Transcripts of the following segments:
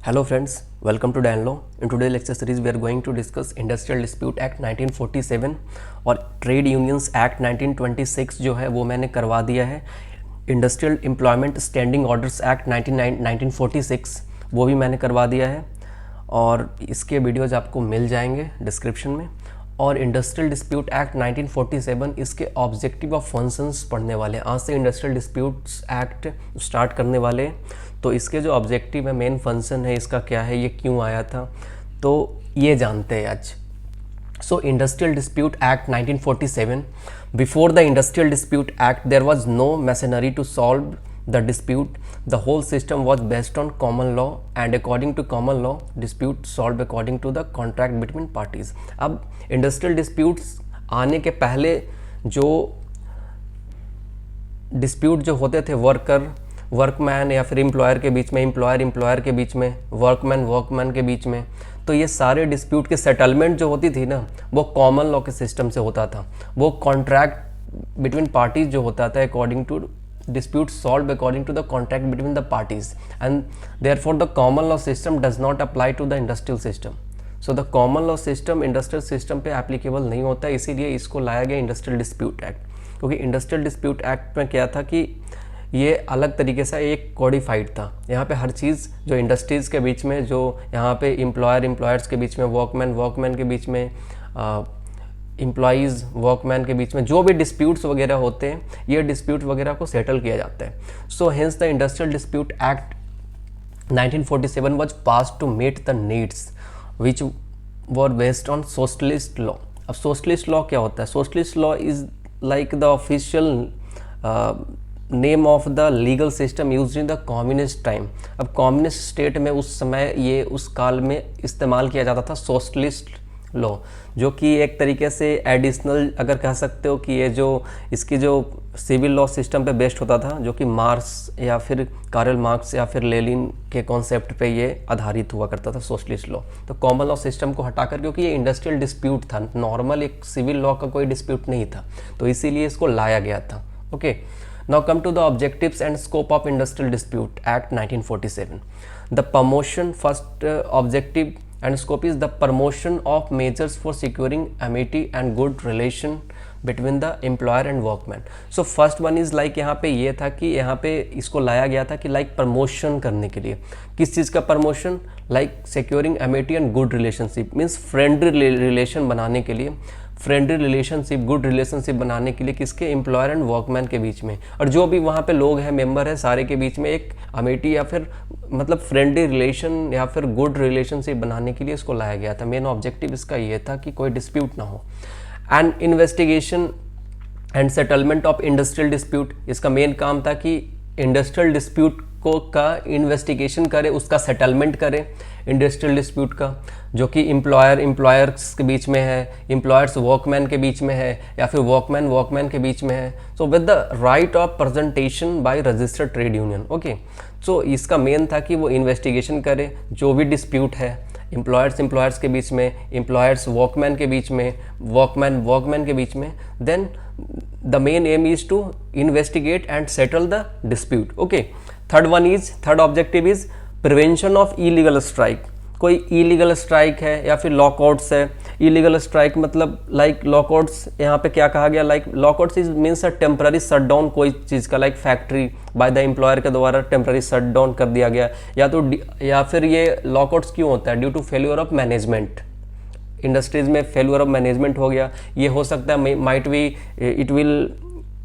Hello friends, welcome to Dan Law. In today's lecture series, we are going to discuss Industrial Dispute Act 1947 और Trade Unions Act 1926 जो है वो मैंने करवा दिया है. Industrial employment standing orders act 1946 वो भी मैंने करवा दिया है और इसके वीडियोज आपको मिल जाएंगे डिस्क्रिप्शन में. और इंडस्ट्रियल डिस्प्यूट एक्ट 1947 इसके ऑब्जेक्टिव ऑफ फंक्शंस पढ़ने वाले हैं. आज से इंडस्ट्रियल डिस्प्यूट्स एक्ट स्टार्ट करने वाले हैं, तो इसके जो ऑब्जेक्टिव है, मेन फंक्शन है इसका क्या है, ये क्यों आया था, तो ये जानते हैं आज. So Industrial Dispute Act 1947. Before the Industrial Dispute Act, there was no machinery to solve the dispute. The whole system was based on common law, and according to common law, dispute solved according to the contract between parties. अब industrial disputes आने के पहले जो dispute जो होते थे workman या फिर एम्प्लॉयर के बीच में, एम्प्लॉयर के बीच में, वर्कमैन के बीच में, तो ये सारे डिस्प्यूट के सेटलमेंट जो होती थी ना, वो कॉमन लॉ के सिस्टम से होता था. वो कॉन्ट्रैक्ट बिटवीन पार्टीज जो होता था according to dispute solved according to the contract between the parties, and therefore the common law system does not apply to the industrial system. So the common law system industrial system पे applicable नहीं होता, इसीलिए इसको लाया गया industrial dispute act. क्योंकि industrial dispute act में क्या था कि ये अलग तरीके से एक कोडिफाइड था. यहाँ पे हर चीज़ जो इंडस्ट्रीज़ के बीच में, जो यहाँ पे एम्प्लॉयर्स के बीच में, वर्कमैन के बीच में, एम्प्लॉयज़ वर्कमैन के बीच में जो भी डिस्प्यूट्स वगैरह होते हैं, ये डिस्प्यूट वगैरह को सेटल किया जाता है. So hence the industrial dispute act 1947 was passed to meet the needs which were based on socialist law. अब सोशलिस्ट लॉ क्या होता है? Socialist law is like the official name of the legal system use in the communist time. अब communist state में उस समय, ये उस काल में इस्तेमाल किया जाता था सोशलिस्ट लॉ, जो कि एक तरीके से एडिशनल अगर कह सकते हो कि ये जो इसकी जो सिविल लॉ सिस्टम पे बेस्ड होता था, जो कि मार्क्स या फिर कार्ल मार्क्स या फिर लेनिन के कॉन्सेप्ट पे ये आधारित हुआ करता था सोशलिस्ट लॉ. तो कॉमन लॉ सिस्टम को हटाकर, क्योंकि ये इंडस्ट्रियल डिस्प्यूट था, नॉर्मल एक सिविल लॉ का कोई डिस्प्यूट नहीं था, तो इसीलिए इसको लाया गया था. Okay, now come to the objectives and scope of Industrial Dispute Act 1947. The promotion, first objective and scope is the promotion of measures for securing amity and good relation between the employer and workman. So first one is like, यहाँ पे ये था कि यहाँ पे इसको लाया गया था कि like प्रमोशन करने के लिए. किस चीज़ का promotion? like securing amity and good relationship means friendly relation बनाने के लिए, फ्रेंडली रिलेशनशिप, गुड रिलेशनशिप बनाने के लिए किसके? एम्प्लॉयर एंड वर्कमैन के बीच में, और जो भी वहाँ पे लोग हैं, मेंबर है, सारे के बीच में एक अमेटी या फिर मतलब फ्रेंडली रिलेशन या फिर गुड रिलेशनशिप बनाने के लिए इसको लाया गया था. मेन ऑब्जेक्टिव इसका ये था कि कोई डिस्प्यूट ना हो. And investigation and settlement of industrial dispute, इसका मेन काम था कि इंडस्ट्रियल डिस्प्यूट को का इन्वेस्टिगेशन करे, उसका सेटलमेंट करे इंडस्ट्रियल डिस्प्यूट का, जो कि एम्प्लॉयर्स के बीच में है, एम्प्लॉयर्स वर्कमैन के बीच में है, या फिर वर्कमैन के बीच में है. So with the right of presentation by registered trade union. Okay, so इसका मेन था कि वो इन्वेस्टिगेशन करे जो भी डिस्प्यूट है एम्प्लॉयर्स के बीच में, एम्प्लॉयर्स वर्कमैन के बीच में, वर्कमैन के बीच में. Then the main aim is to investigate and settle the dispute. Okay, third objective is prevention of illegal strike. कोई इलीगल स्ट्राइक है या फिर लॉकआउट्स है. इलीगल स्ट्राइक मतलब लाइक लॉकआउट्स, यहाँ पे क्या कहा गया, like lockouts is means a temporary shutdown कोई चीज़ का, like factory by the employer के द्वारा टेम्पररी शटडाउन कर दिया गया, या फिर ये लॉकआउट्स क्यों होता है? Due to failure of management. Industries में फेल्यूर ऑफ मैनेजमेंट हो गया, ये हो सकता है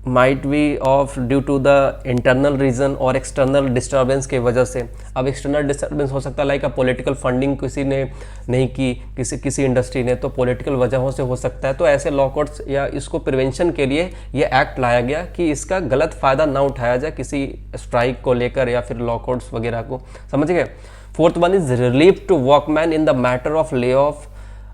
might be of due to the internal reason और एक्सटर्नल डिस्टर्बेंस की वजह से. अब एक्सटर्नल डिस्टर्बेंस हो सकता है लाइक पॉलिटिकल फंडिंग किसी ने नहीं की, किसी इंडस्ट्री ने, तो पॉलिटिकल वजहों से हो सकता है. तो ऐसे लॉकआउट्स या इसको प्रिवेंशन के लिए ये एक्ट लाया गया कि इसका गलत फ़ायदा ना उठाया जाए किसी स्ट्राइक को लेकर या फिर लॉकआउट्स वगैरह को. समझ गए? Fourth one is relief to workman in the matter of lay off,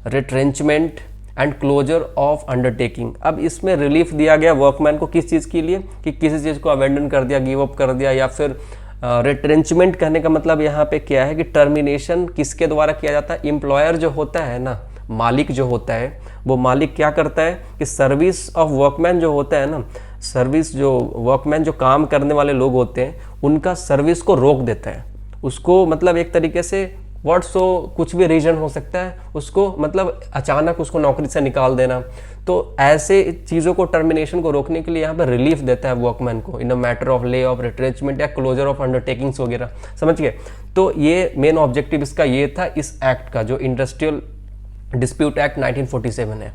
retrenchment and closure of undertaking. अब इसमें रिलीफ दिया गया वर्कमैन को किस चीज़ के लिए? कि किसी चीज़ को अबेंडन कर दिया, गिव अप कर दिया, या फिर रिट्रेंचमेंट कहने का मतलब यहाँ पे क्या है कि टर्मिनेशन किसके द्वारा किया जाता है? एम्प्लॉयर जो होता है ना, मालिक जो होता है, वो मालिक क्या करता है कि सर्विस ऑफ वर्कमैन जो होता है ना, सर्विस जो वर्कमैन जो काम करने वाले लोग होते हैं, उनका सर्विस को रोक देता है. उसको मतलब एक तरीके से सो कुछ भी रीजन हो सकता है, उसको मतलब अचानक उसको नौकरी से निकाल देना। तो ऐसे चीज़ों को, टर्मिनेशन को रोकने के लिए यहाँ पर रिलीफ देता है वर्कमैन को in a matter of lay off, retrenchment या क्लोजर ऑफ अंडरटेकिंग्स वगैरह, समझ गए। तो ये मेन ऑब्जेक्टिव इसका ये था इस एक्ट का, जो इंडस्ट्रियल डिस्प्यूट एक्ट 1947 है।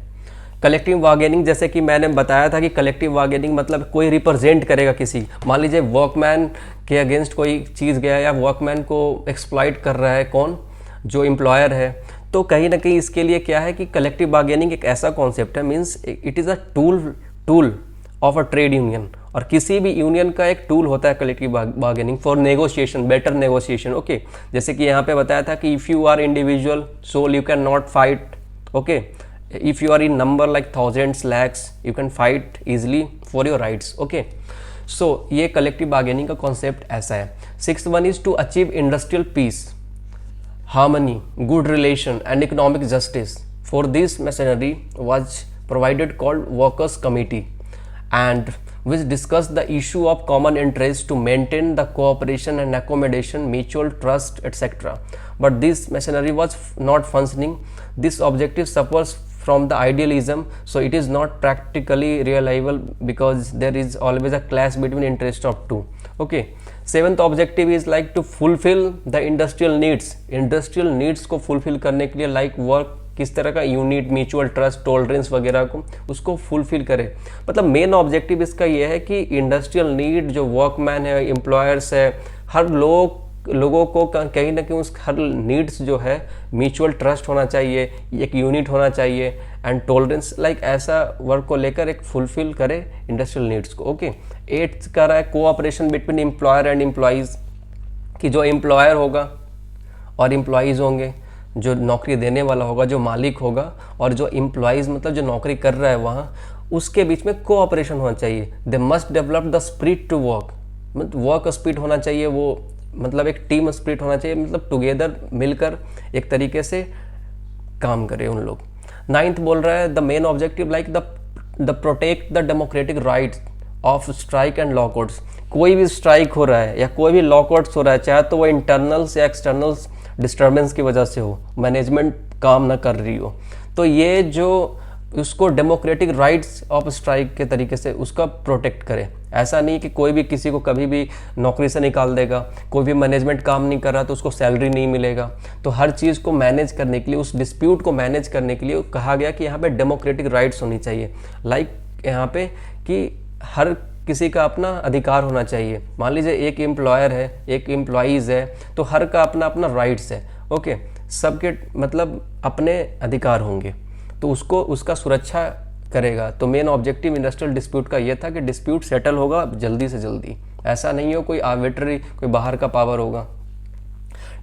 कलेक्टिव बार्गेनिंग, जैसे कि मैंने बताया था कि कलेक्टिव बार्गेनिंग मतलब कोई रिप्रेजेंट करेगा किसी, मान लीजिए वर्कमैन के अगेंस्ट कोई चीज़ गया या वर्कमैन को एक्सप्लॉइट कर रहा है कौन, जो एम्प्लॉयर है, तो कहीं ना कहीं इसके लिए क्या है कि कलेक्टिव बार्गेनिंग एक ऐसा कॉन्सेप्ट है, means it is a tool of a trade union, और किसी भी यूनियन का एक टूल होता है collective bargaining for negotiation, better negotiation. Okay, जैसे कि यहाँ पे बताया था कि if you are individual so you can not fight, okay, if you are in number like thousands lakhs you can fight easily for your rights, okay। so ये collective bargaining का concept ऐसा है। Sixth one is to achieve industrial peace, harmony, good relation and economic justice. For this machinery was provided called workers committee and which discussed the issue of common interest to maintain the cooperation and accommodation, mutual trust, etc. But this machinery was not functioning. This objective suffers from the idealism, so it is not practically realizable because there is always a clash between interest of two, okay। Seventh objective is like to fulfill the industrial needs, industrial needs को fulfill करने के लिए like work किस तरह का unit, mutual trust, tolerance वगैरह को उसको फुलफिल करे। मतलब मेन ऑब्जेक्टिव इसका ये है कि इंडस्ट्रियल नीड, जो वर्कमैन है, एम्प्लॉयर्स है, हर लोगों को कहीं ना कहीं उस हर नीड्स जो है, म्यूचुअल ट्रस्ट होना चाहिए, एक यूनिट होना चाहिए एंड टॉलरेंस, लाइक ऐसा वर्क को लेकर एक फुलफिल करे इंडस्ट्रियल नीड्स को, ओके। 8th का रहा है cooperation between employer and employees, कि जो एम्प्लॉयर होगा और एम्प्लॉइज होंगे, जो नौकरी देने वाला होगा, जो मालिक होगा, और जो एम्प्लॉइज मतलब जो नौकरी कर रहा है वहाँ, उसके बीच में कोऑपरेशन होना चाहिए। They must develop the spirit to work, मतलब वर्क स्पिरिट होना चाहिए, वो मतलब एक टीम स्पिरिट होना चाहिए, मतलब टुगेदर मिलकर एक तरीके से काम करें उन लोग। 9th बोल रहा है the main objective like the protect the democratic rights of strike and lockouts. कोई भी स्ट्राइक हो रहा है या कोई भी लॉकआउट्स हो रहा है, चाहे तो वो इंटरनल्स या एक्सटर्नल्स डिस्टर्बेंस की वजह से हो, मैनेजमेंट काम ना कर रही हो, तो ये जो उसको डेमोक्रेटिक राइट्स ऑफ स्ट्राइक के तरीके से उसका प्रोटेक्ट करे। ऐसा नहीं कि कोई भी किसी को कभी भी नौकरी से निकाल देगा, कोई भी मैनेजमेंट काम नहीं कर रहा तो उसको सैलरी नहीं मिलेगा। तो हर चीज़ को मैनेज करने के लिए, उस डिस्प्यूट को मैनेज करने के लिए कहा गया कि यहाँ पे डेमोक्रेटिक राइट्स होनी चाहिए, लाइक यहाँ पे कि हर किसी का अपना अधिकार होना चाहिए। मान लीजिए एक एम्प्लॉयर है, एक एम्प्लॉइज़ है, तो हर का अपना अपना राइट्स है, ओके, सबके मतलब अपने अधिकार होंगे, तो उसको उसका सुरक्षा करेगा। तो मेन ऑब्जेक्टिव इंडस्ट्रियल डिस्प्यूट का ये था कि डिस्प्यूट सेटल होगा जल्दी से जल्दी, ऐसा नहीं हो कोई आर्बिट्ररी कोई बाहर का पावर होगा।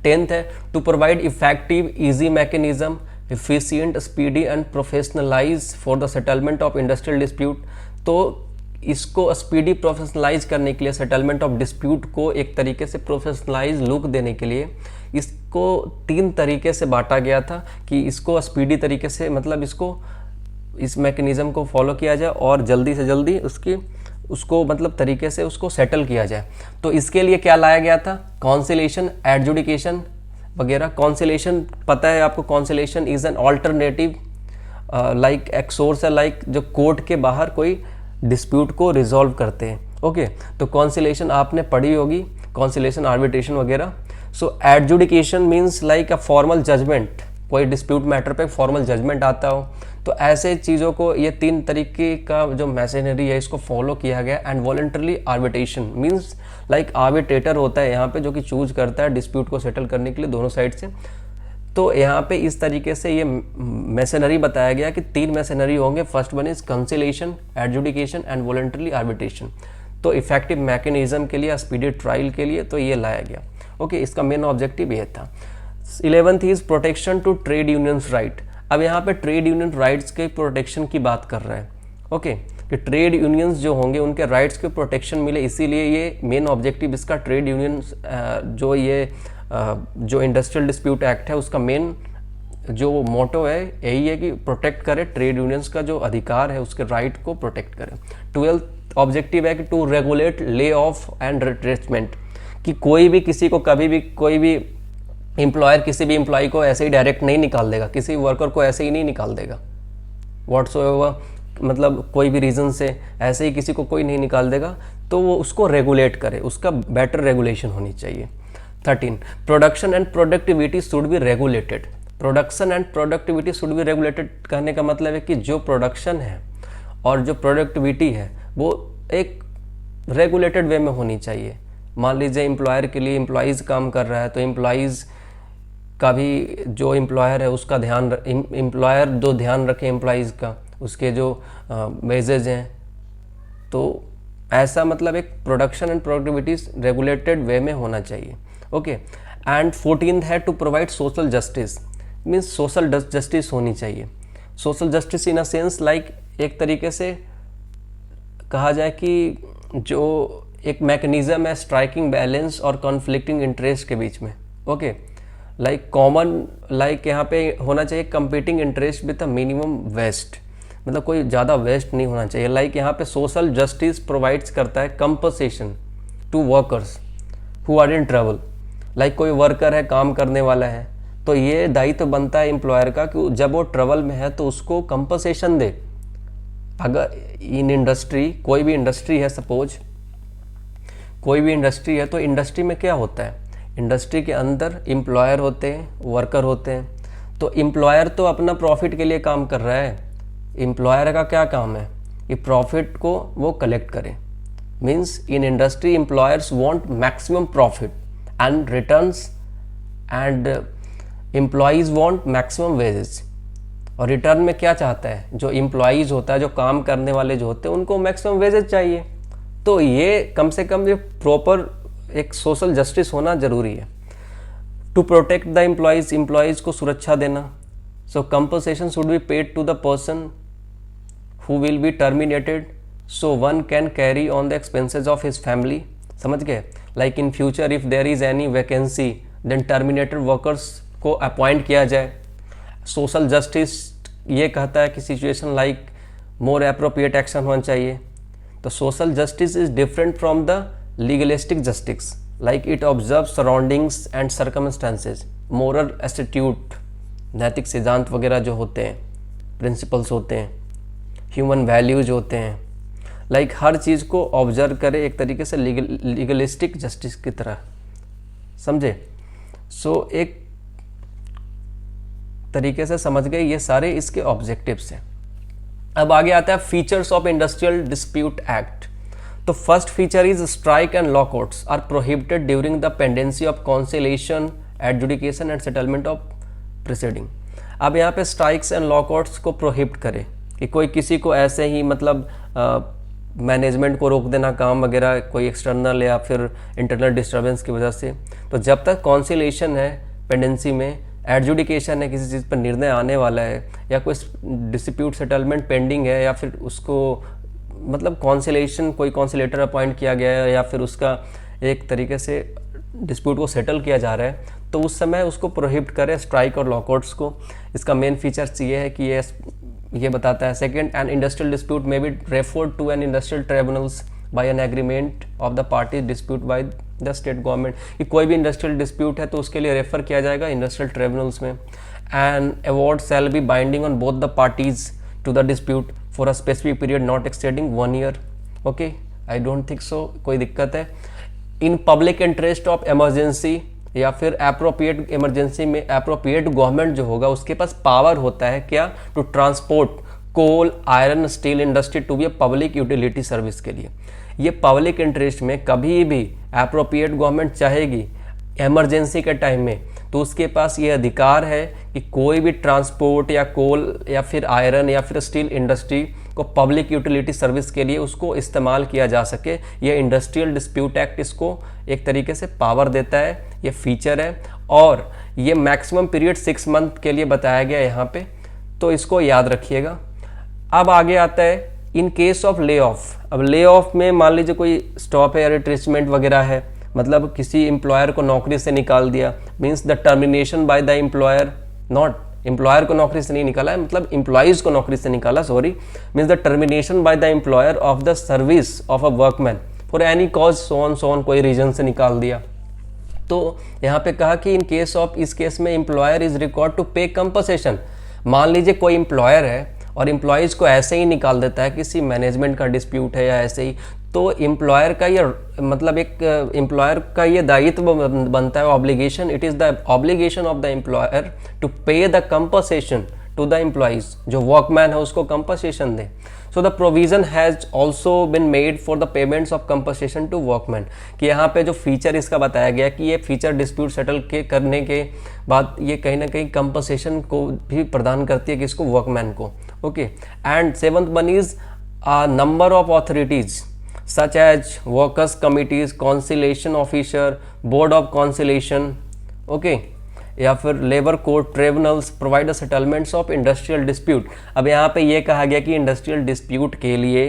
10th है to provide effective easy mechanism, efficient, speedy and professionalise for the settlement of industrial dispute. तो इसको स्पीडी प्रोफेशनलाइज करने के लिए, सेटलमेंट ऑफ डिस्प्यूट को एक तरीके से प्रोफेशनलाइज लुक देने के लिए इसको 3 तरीके से बांटा गया था कि इसको स्पीडी तरीके से, मतलब इसको इस मैकेनिज्म को फॉलो किया जाए और जल्दी से जल्दी उसको मतलब तरीके से उसको सेटल किया जाए। तो इसके लिए क्या लाया गया था, कॉन्सिलेशन, एडजुडिकेशन वगैरह। कॉन्सिलेशन पता है आपको, conciliation is an alternative like एक सोर्स है, लाइक जो कोर्ट के बाहर कोई डिस्प्यूट को रिजॉल्व करते हैं, ओके। तो कॉन्सिलेशन आपने पढ़ी होगी, कॉन्सिलेशन, आर्बिट्रेशन वगैरह। So adjudication means like a formal judgement, कोई डिस्प्यूट मैटर पे फॉर्मल जजमेंट आता हो। तो ऐसे चीज़ों को, ये 3 तरीके का जो मैशनरी है इसको फॉलो किया गया। And voluntarily arbitration means like arbitrator होता है यहाँ पे जो कि चूज करता है डिस्प्यूट को सेटल करने के लिए दोनों साइड से। तो यहाँ पे इस तरीके से ये मैशनरी बताया गया कि 3 मैशनरी होंगे। First one is conciliation, adjudication and voluntarily arbitration. तो इफेक्टिव मैकेनिज्म के लिए, स्पीडी ट्रायल के लिए तो ये लाया गया, ओके। इसका मेन ऑब्जेक्टिव ये था। 11th is protection to trade unions right. अब यहाँ पे ट्रेड यूनियन राइट्स के प्रोटेक्शन की बात कर रहे हैं, ओके, कि ट्रेड यूनियंस जो होंगे उनके राइट्स के प्रोटेक्शन मिले, इसीलिए ये मेन ऑब्जेक्टिव इसका ट्रेड यूनियंस जो इंडस्ट्रियल डिस्प्यूट एक्ट है उसका मेन जो मोटो है यही है कि प्रोटेक्ट करे ट्रेड यूनियंस का जो अधिकार है, उसके राइट को प्रोटेक्ट करे। 12th ऑब्जेक्टिव है कि to regulate lay off and retrenchment, कि कोई भी किसी को कभी भी कोई भी एम्प्लॉयर किसी भी एम्प्लॉय को ऐसे ही डायरेक्ट नहीं निकाल देगा, किसी वर्कर को ऐसे ही नहीं निकाल देगा व्हाट्सओएवर, मतलब कोई भी रीज़न से ऐसे ही किसी को कोई नहीं निकाल देगा। तो वो उसको रेगुलेट करे, उसका बेटर रेगुलेशन होनी चाहिए। 13 production and productivity should be regulated. Production and productivity should be regulated कहने का मतलब है कि जो प्रोडक्शन है और जो प्रोडक्टिविटी है वो एक रेगुलेटेड वे में होनी चाहिए। मान लीजिए एम्प्लॉयर के लिए एम्प्लॉइज़ काम कर रहा है तो एम्प्लॉइज़ का भी जो एम्प्लॉयर है उसका ध्यान, एम्प्लॉयर जो ध्यान रखे एम्प्लॉइज़ का, उसके जो वेजेज हैं, तो ऐसा मतलब एक production and productivity regulated way में होना चाहिए। ओके एंड 14 है to provide social justice, means social justice होनी चाहिए। Social justice in a sense like एक तरीके से कहा जाए कि जो एक मैकेनिज़्म है स्ट्राइकिंग बैलेंस और कॉन्फ्लिक्टिंग इंटरेस्ट के बीच में। ओके लाइक कॉमन, लाइक यहाँ पे होना चाहिए competing interest with a minimum waste, मतलब कोई ज़्यादा वेस्ट नहीं होना चाहिए। लाइक यहाँ पे सोशल जस्टिस प्रोवाइड्स करता है compensation to workers who are in trouble. Like कोई वर्कर है, काम करने वाला है, तो ये दायित्व बनता है एम्प्लॉयर का कि जब वो ट्रबल में है तो उसको कंपनसेशन दे। अगर इन इंडस्ट्री, कोई भी इंडस्ट्री है, सपोज कोई भी इंडस्ट्री है, तो इंडस्ट्री में क्या होता है, इंडस्ट्री के अंदर एम्प्लॉयर होते हैं, वर्कर होते हैं। तो एम्प्लॉयर तो अपना प्रॉफिट के लिए काम कर रहा है, एम्प्लॉयर का क्या काम है, ये प्रॉफिट को वो कलेक्ट करे। Means in industry employers want maximum profit and returns and employees want maximum wages. और रिटर्न में क्या चाहता है, जो एम्प्लॉयज़ होता है, जो काम करने वाले जो होते हैं, उनको मैक्सिमम वेजेस चाहिए। तो ये कम से कम ये प्रॉपर एक सोशल जस्टिस होना ज़रूरी है। To protect the employees, employees को सुरक्षा देना। So compensation should be paid to the person who will be terminated so one can carry on the expenses of his family. समझ गए? Like in future if there is any vacancy then terminated workers को appoint किया जाए। Social justice ये कहता है कि situation like more appropriate action होना चाहिए। तो social justice is different from the legalistic justice, like it observe surroundings and circumstances. Moral attitude, नैतिक सिद्धांत वगैरह जो होते हैं, प्रिंसिपल्स होते हैं, ह्यूमन वैल्यूज होते हैं, लाइक हर चीज़ को ऑब्जर्व करे एक तरीके से लीगलिस्टिक जस्टिस की तरह, समझे? सो एक तरीके से समझ गए, ये सारे इसके ऑब्जेक्टिव्स हैं। अब आगे आता है features of industrial dispute act. तो first feature is strike and lockouts are prohibited during the pendency of conciliation, adjudication and settlement of proceeding. अब यहाँ पे स्ट्राइक्स एंड लॉकआउट्स को प्रोहिबिट करे कि कोई किसी को ऐसे ही मतलब मैनेजमेंट को रोक देना काम वगैरह, कोई एक्सटर्नल या फिर इंटरनल डिस्टर्बेंस की वजह से। तो जब तक कॉन्सिलेशन है पेंडेंसी में, एडजुडिकेशन है, किसी चीज़ पर निर्णय आने वाला है, या कोई डिस्प्यूट सेटलमेंट पेंडिंग है, या फिर उसको मतलब कॉन्सिलेशन, कोई कॉन्सिलेटर अपॉइंट किया गया है, या फिर उसका एक तरीके से डिस्प्यूट को सेटल किया जा रहा है, तो उस समय उसको प्रोहिबिट करे स्ट्राइक और लॉकआउट्स को। इसका मेन फीचर्स ये है कि ये बताता है। Second, an industrial dispute may be referred to an industrial tribunals by an agreement of the party dispute by the state government. कि कोई भी इंडस्ट्रियल डिस्प्यूट है तो उसके लिए रेफर किया जाएगा इंडस्ट्रियल ट्राइब्यूनल्स में। And award shall be binding on both the parties to the dispute for a specific period not extending 1 year. Okay, I don't think so कोई दिक्कत है। In public interest of emergency या फिर appropriate emergency में appropriate government जो होगा उसके पास पावर होता है क्या, to transport coal, iron, steel industry to be a public utility service के लिए। ये पब्लिक इंटरेस्ट में कभी भी एप्रोप्रिएट गवर्नमेंट चाहेगी इमरजेंसी के टाइम में, तो उसके पास ये अधिकार है कि कोई भी ट्रांसपोर्ट या कोल या फिर आयरन या फिर स्टील इंडस्ट्री को पब्लिक यूटिलिटी सर्विस के लिए उसको इस्तेमाल किया जा सके। ये इंडस्ट्रियल डिस्प्यूट एक्ट इसको एक तरीके से पावर देता है, ये फीचर है। और ये मैक्सिमम पीरियड 6 मंथ के लिए बताया गया यहाँ पे, तो इसको याद रखिएगा। अब आगे आता है in case of lay of. अब ले ऑफ में मान लीजिए कोई स्टॉप है या रिट्रेसमेंट वगैरह है, मतलब किसी एम्प्लॉयर को नौकरी से निकाल दिया, means the termination bye the employer, not employer को नौकरी से नहीं निकाला है, मतलब एम्प्लॉइज को नौकरी से निकाला, sorry, means the termination bye the employer of the service of a workman for any cause so on कोई रीजन से निकाल दिया। तो यहाँ पे कहा कि इन केस ऑफ, इस केस में एम्प्लॉयर इज रिक्वायर्ड टू पे कंपनसेशन। मान लीजिए कोई एम्प्लॉयर है और एम्प्लॉयज़ को ऐसे ही निकाल देता है, किसी मैनेजमेंट का डिस्प्यूट है या ऐसे ही, तो एम्प्लॉयर का ये मतलब एक एम्प्लॉयर का ये दायित्व बनता है, obligation, it is the obligation of the employer to pay the compensation to the employees, जो वर्कमैन है उसको कंपनसेशन दे। So the provision has also been made for the payments of compensation to workman, कि यहाँ पे जो feature इसका बताया गया कि ये फीचर डिस्प्यूट सेटल के करने के बाद ये कहीं ना कहीं कंपनसेशन को भी प्रदान करती है, किसको, वर्कमैन को। Okay, and seventh one is number of authorities such as workers committees, conciliation officer, board of conciliation, okay, या फिर labour court tribunals provide settlements of industrial dispute. अब यहाँ पे ये कहा गया कि इंडस्ट्रियल डिस्प्यूट के लिए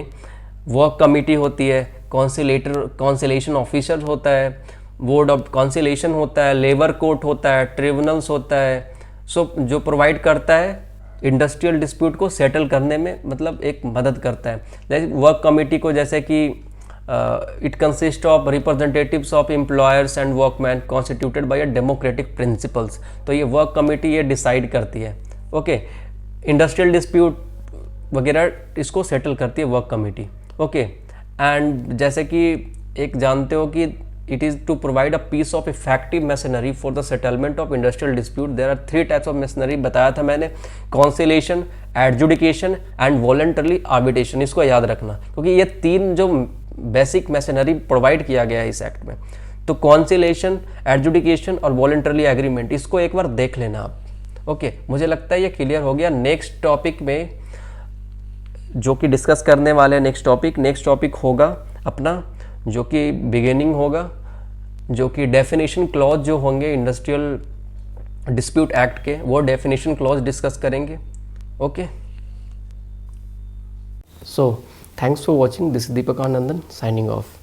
वर्क कमिटी होती है, कॉन्सिलेशन ऑफिसर होता है, बोर्ड ऑफ कॉन्सिलेशन होता है, लेबर कोर्ट होता है, ट्रिब्यूनल्स होता है। सो जो प्रोवाइड करता है इंडस्ट्रियल डिस्प्यूट को सेटल करने में, मतलब एक मदद करता है। जैसे वर्क कमेटी को, जैसे कि it consist of representatives of employers and workman constituted by a democratic principles. तो ये वर्क कमेटी ये डिसाइड करती है। ओके, इंडस्ट्रियल डिस्प्यूट वगैरह इसको सेटल करती है वर्क कमेटी। ओके, एंड जैसे कि एक जानते हो कि it is to provide a piece of effective machinery for the settlement of industrial dispute. There are 3 types of machinery बताया था मैंने, conciliation, adjudication and voluntarily arbitration। इसको याद रखना, क्योंकि ये 3 जो बेसिक मैशनरी प्रोवाइड किया गया है इस एक्ट में। तो कॉन्सिलेशन, एडजुडिकेशन और वॉलंटरली एग्रीमेंट, इसको एक बार देख लेना आप। ओके, मुझे लगता है ये क्लियर हो गया। नेक्स्ट टॉपिक में जो कि डिस्कस करने वाले हैं, नेक्स्ट टॉपिक होगा अपना, जो कि बिगिनिंग होगा, जो कि डेफिनेशन क्लॉज जो होंगे इंडस्ट्रियल डिस्प्यूट एक्ट के, वो डेफिनेशन क्लॉज डिस्कस करेंगे। Okay, so thanks for watching, this Deepak Anandan signing off.